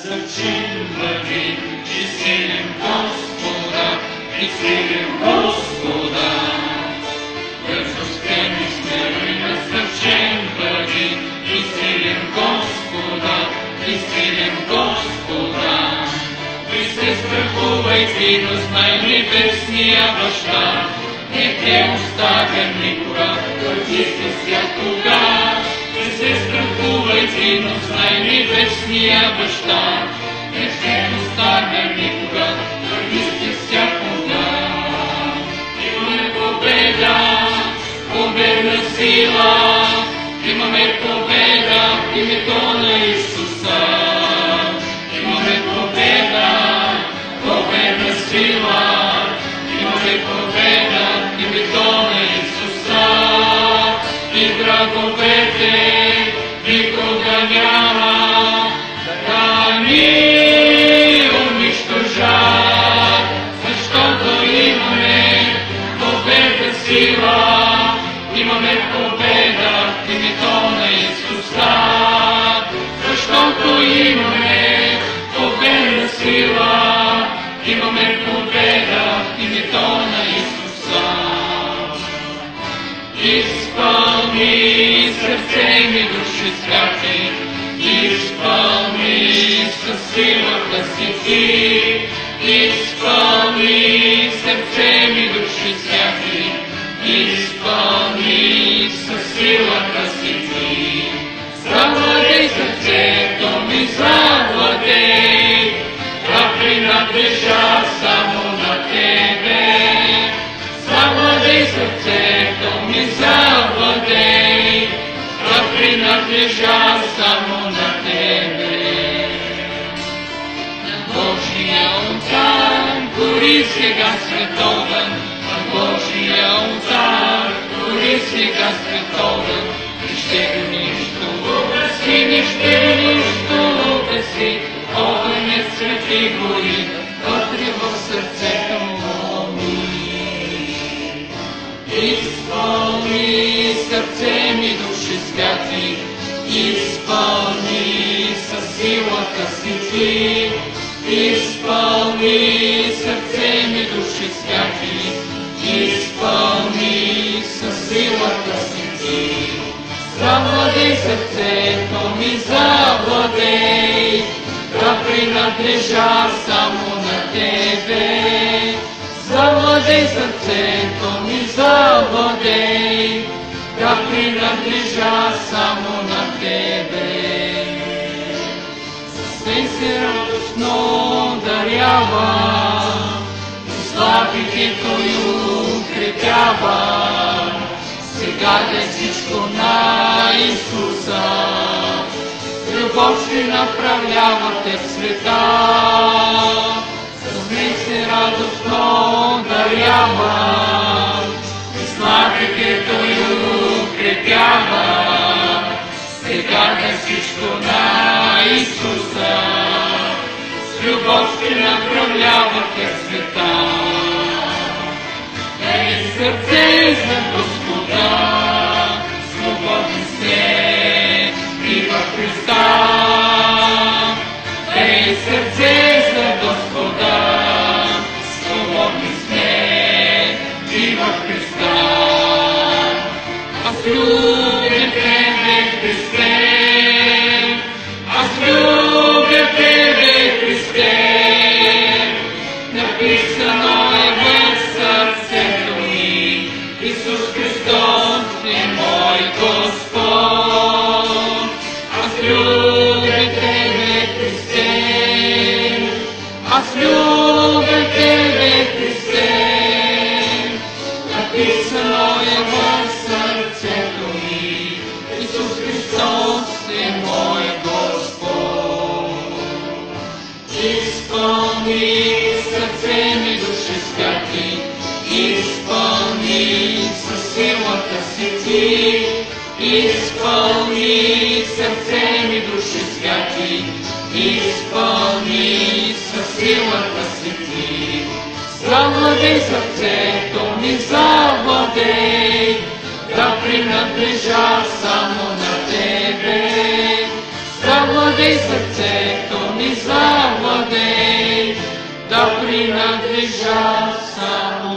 насърчим, върви, и силим Господа, и силим Господа. Бързо стени, смело насърчим, върви, и силим Господа, и силим Господа. Ви се страхувайте, но знай небесния баща, не те оставя никога, върви си всякога. Не се страхувайте, но знай небесния баща, не те оставя никога, върви си всякога. Имаме победа, победна сила, имаме победа в името на Исуса. Имаме победа, победна сила, имаме победа в името на Исуса. И враговете никога няма да ни унищожат, защото имаме победа сила, имаме победа в името на Исуса. Защото имаме победа сила, имаме победа в името на Исуса. Изпълни сърце ми, души святи, изпълни със силата си ти. Изпълни сърце ми, души святи, изпълни със силата си ти. Завладей сърцето ми, завладей, да принадлежа само на тебе. Завладей сърцето ми, завладей, да принадлежа само на тебе. На Божия олтар гори сега световен, на Божия олтар гори сега световен. Нище го нищо угаси, нище го нищо угаси, огънят свети гори вътре в сърцето ми. Изпълни сърце ми, души святи, изпълни със силата си ти. Изпълни сърце ми, души святи, изпълни със силата си ти. Завладей сърцето ми, завладей, да принадлежа само на тебе. Завладей сърцето ми, завладей, да принадлежа само на тебе. Със се радостно дарява, и слабите той укрепява. Сега да всичко на Исуса, любов ще направлява те в света. С мен се радостно дарява, и слабите той укрепява. Сега да всичко на Исуса, с любов ще направлява те в света. Ей, сърце за Господа, свободни сме и във Христа. Ей, сърце за Господа, свободни сме и във Христа. Аз любя тебе, Христе, аз любя тебе, Христе. Написано е в сърцето ми, Исус Христос е мой Господ. Аз любя тебе, Христе, аз любя тебе, Христе. Написано е в сърцето ми, Исус Христос е мой Господ. Изпълни сърце ми, души святи, изпълни със силата си ти. Изпълни сърце ми, души святи, изпълни със силата си ти. Завладей сърцето ми, завладей, да принадлежа само на тебе. Завладей сърцето ми, завладей, принадлежат само